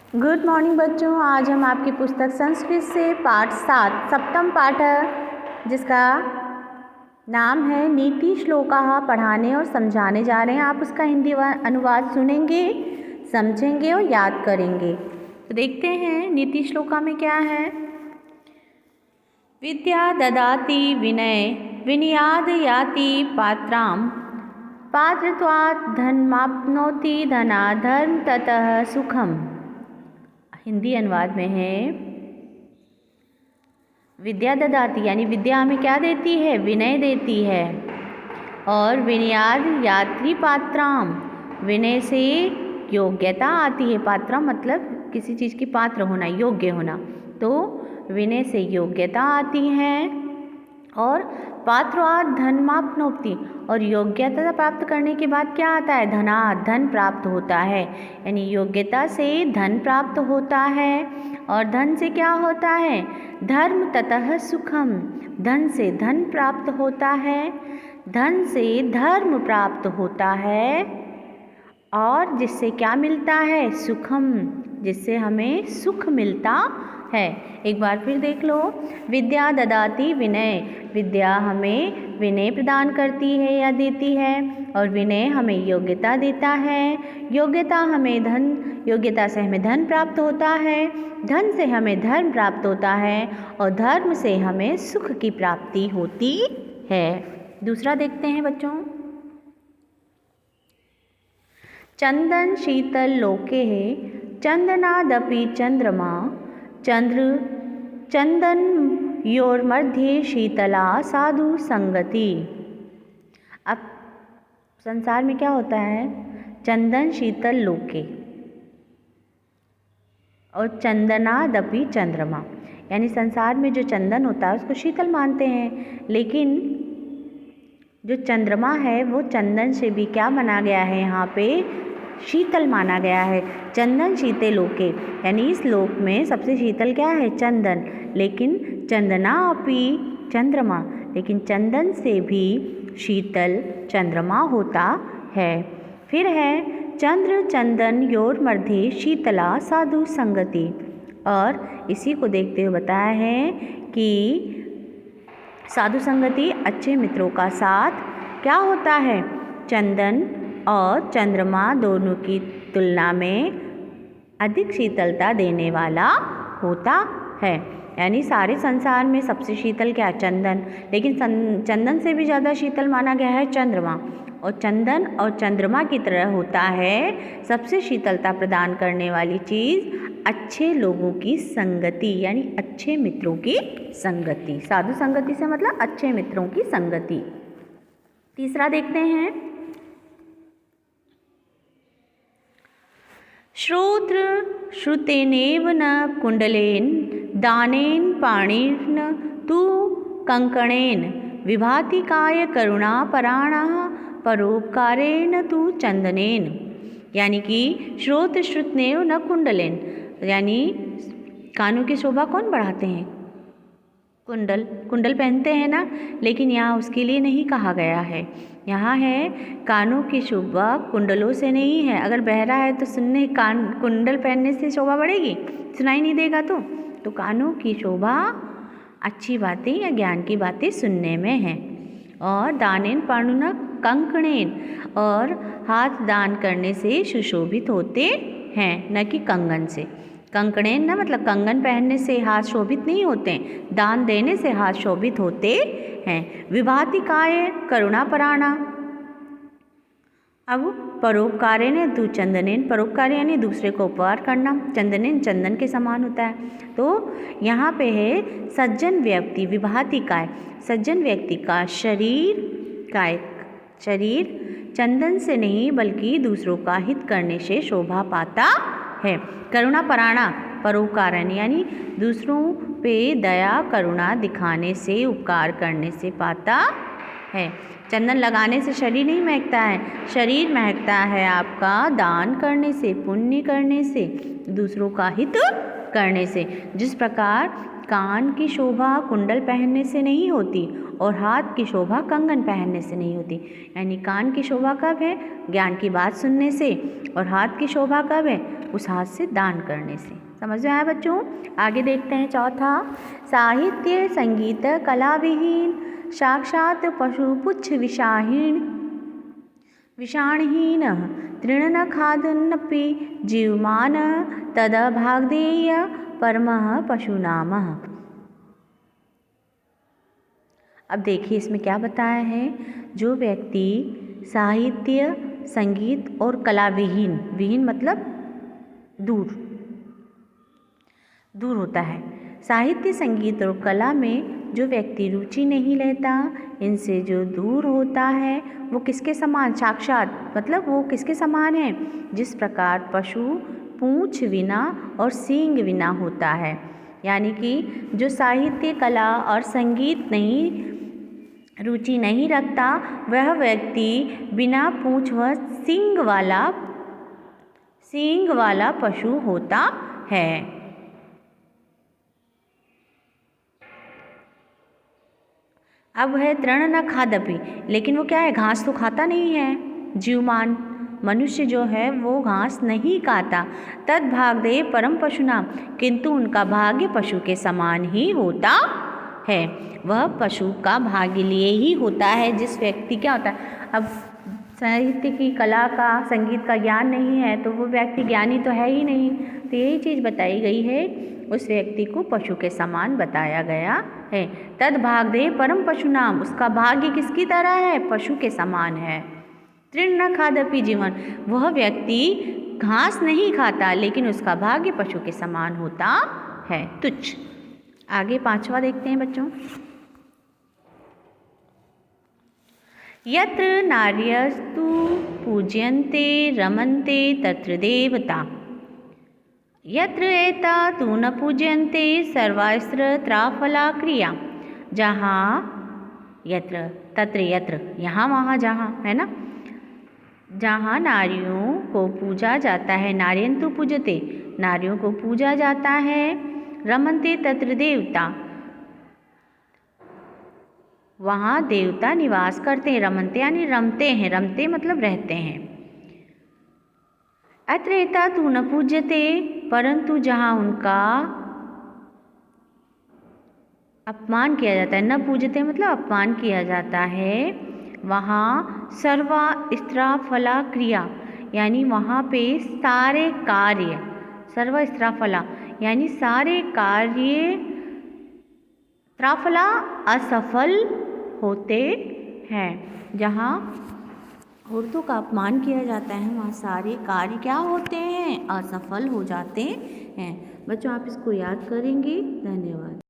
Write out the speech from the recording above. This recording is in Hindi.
गुड मॉर्निंग बच्चों। आज हम आपकी पुस्तक संस्कृत से पाठ 7 सप्तम पाठ है, जिसका नाम है नीति श्लोकाः पढ़ाने और समझाने जा रहे हैं। आप उसका हिंदी अनुवाद सुनेंगे, समझेंगे और याद करेंगे। तो देखते हैं नीति श्लोका में क्या है। विद्या ददाति विनय विनयाद् याति पात्रां पात्रत्वात् धनमाप्नोति धनात् धर्म ततः सुखम। हिंदी अनुवाद में है, विद्या ददाति यानी विद्या हमें क्या देती है, विनय देती है। और विनयाद् याति पात्राम, विनय से योग्यता आती है। पात्रा मतलब किसी चीज़ की पात्र होना, योग्य होना। तो विनय से योग्यता आती है। और पात्रवाद धनमाप्नोति, और योग्यता प्राप्त करने के बाद क्या आता है, धनात्, धन प्राप्त होता है। यानी योग्यता से धन प्राप्त होता है। और धन से क्या होता है, धर्म ततः सुखम, धन से धन प्राप्त होता है। धन से धर्म प्राप्त होता है। और जिससे क्या मिलता है, सुखम, जिससे हमें सुख मिलता है। एक बार फिर देख लो। विद्या ददाति विनय, विद्या हमें विनय प्रदान करती है या देती है। और विनय हमें योग्यता देता है। योग्यता हमें धन, योग्यता से हमें धन प्राप्त होता है। धन से हमें धर्म प्राप्त होता है। और धर्म से हमें सुख की प्राप्ति होती है। दूसरा देखते हैं बच्चों। चंदन शीतल लोके चंदनादपि चंद्रमा चंदन योर्मध्ये शीतला साधु संगति। अब संसार में क्या होता है, चंदन शीतल लोके और चंदनादपि चंद्रमा, यानी संसार में जो चंदन होता है उसको शीतल मानते हैं। लेकिन जो चंद्रमा है वो चंदन से भी क्या माना गया है, यहाँ पे शीतल माना गया है। चंदन शीते लोके, यानी इस लोक में सबसे शीतल क्या है, चंदन। लेकिन चंदना अपि चंद्रमा, लेकिन चंदन से भी शीतल चंद्रमा होता है। फिर है चंद्र चंदन योर मध्य शीतला साधु संगति। और इसी को देखते हुए बताया है कि साधु संगति, अच्छे मित्रों का साथ क्या होता है, चंदन और चंद्रमा दोनों की तुलना में अधिक शीतलता देने वाला होता है। यानी सारे संसार में सबसे शीतल क्या, चंदन। लेकिन चंदन से भी ज़्यादा शीतल माना गया है चंद्रमा। और चंदन और चंद्रमा की तरह होता है सबसे शीतलता प्रदान करने वाली चीज़ अच्छे लोगों की संगति, यानी अच्छे मित्रों की संगति। साधु संगति से मतलब अच्छे मित्रों की संगति। तीसरा देखते हैं। श्रोत्र श्रुतेनेव न कुंडलेन दानेन पाणिर्न तु कंकणेन विभाति काय करुणा पराणः परोपकारेण तु चंदनेन। यानी कि श्रोत्र श्रुतनेव न कुंडलेन, यानी कानों की शोभा कौन बढ़ाते हैं, कुंडल। कुंडल पहनते हैं ना, लेकिन यहाँ उसके लिए नहीं कहा गया है। यहाँ है कानों की शोभा कुंडलों से नहीं है। अगर बहरा है तो सुनने, कान कुंडल पहनने से शोभा बढ़ेगी, सुनाई नहीं देगा। तो कानों की शोभा अच्छी बातें या ज्ञान की बातें सुनने में है। और दानेन पाणुना कंकणेन, और हाथ दान करने से सुशोभित होते हैं, न कि कंगन से। कंकणेन ना मतलब कंगन पहनने से हाथ शोभित नहीं होते, दान देने से हाथ शोभित होते हैं। विभाति काय करुणा पराणा। अब परोपकारेण तु चंदनेन, परोपकार यानी दूसरे को उपकार करना, चंदनेन चंदन के समान होता है। तो यहाँ पे है सज्जन व्यक्ति, विभाति काय, सज्जन व्यक्ति का शरीर, काय शरीर चंदन से नहीं बल्कि दूसरों का हित करने से शोभा पाता है। करुणा पराणा, परोपकारण यानी दूसरों पे दया करुणा दिखाने से, उपकार करने से पाता है। चंदन लगाने से शरीर नहीं महकता है, शरीर महकता है आपका दान करने से, पुण्य करने से, दूसरों का हित करने से। जिस प्रकार कान की शोभा कुंडल पहनने से नहीं होती और हाथ की शोभा कंगन पहनने से नहीं होती। यानी कान की शोभा कब है? ज्ञान की बात सुनने से। और हाथ की शोभा कब है? उस हाथ से दान करने से। समझ में आया बच्चों? आगे देखते हैं चौथा, साहित्य संगीत कला विहीन साक्षात पशुपुच्छ विषाणहीन तृण न खादन्नपि जीवमान तदभाग्धेय परमः पशुनामः। अब देखिए इसमें क्या बताया है। जो व्यक्ति साहित्य संगीत और कला विहीन, विहीन मतलब दूर होता है। साहित्य संगीत और कला में जो व्यक्ति रुचि नहीं लेता, इनसे जो दूर होता है, वो किसके समान? साक्षात मतलब वो किसके समान है? जिस प्रकार पशु पूंछ बिना और सींग बिना होता है। यानी कि जो साहित्य कला और संगीत नहीं रुचि नहीं रखता, वह व्यक्ति बिना पूंछ व सींग वाला पशु होता है। अब है तृण न खादपि, लेकिन वो क्या है? घास तो खाता नहीं है। जीवमान मनुष्य जो है वो घास नहीं खाता। तद भाग्धेय परम पशुनाम, किंतु उनका भाग्य पशु के समान ही होता है। वह पशु का भाग्य लिए ही होता है। जिस व्यक्ति क्या होता है, अब साहित्य की कला का संगीत का ज्ञान नहीं है तो वो व्यक्ति ज्ञानी तो है ही नहीं। तो यही चीज़ बताई गई है, उस व्यक्ति को पशु के समान बताया गया है। तद भाग्धेय परम पशुनाम, उसका भाग्य किसकी तरह है? पशु के समान है। तृण न खादपि जीवन, वह व्यक्ति घास नहीं खाता लेकिन उसका भाग्य पशु के समान होता है, तुच्छ। आगे पांचवा देखते हैं बच्चों। यत्र नार्यस्तु पूज्यन्ते रमन्ते तत्र देवता, यत्र एता तु न पूज्यन्ते सर्वास्त्र त्राफला क्रिया। जहाँ यत्र तत्र यत्र, यहाँ वहाँ जहाँ, है ना, जहाँ नारियों को पूजा जाता है, नार्यन्तु पूजते, नारियों को पूजा जाता है, रमन्ते तत्र देवता, वहाँ देवता निवास करते हैं। रमन्ते यानी रमते हैं, रमते मतलब रहते हैं। अत्र एता तु न पूज्यते, परंतु जहाँ उनका अपमान किया जाता है, न पूज्यते मतलब अपमान किया जाता है, वहाँ सर्वा स्त्रा फला क्रिया, यानी वहाँ पे सारे कार्य, सर्व स्त्रा फला यानी सारे कार्य त्राफला असफल होते हैं। जहाँ औरतों का अपमान किया जाता है वहाँ सारे कार्य क्या होते हैं? असफल हो जाते हैं। बच्चों आप इसको याद करेंगे। धन्यवाद।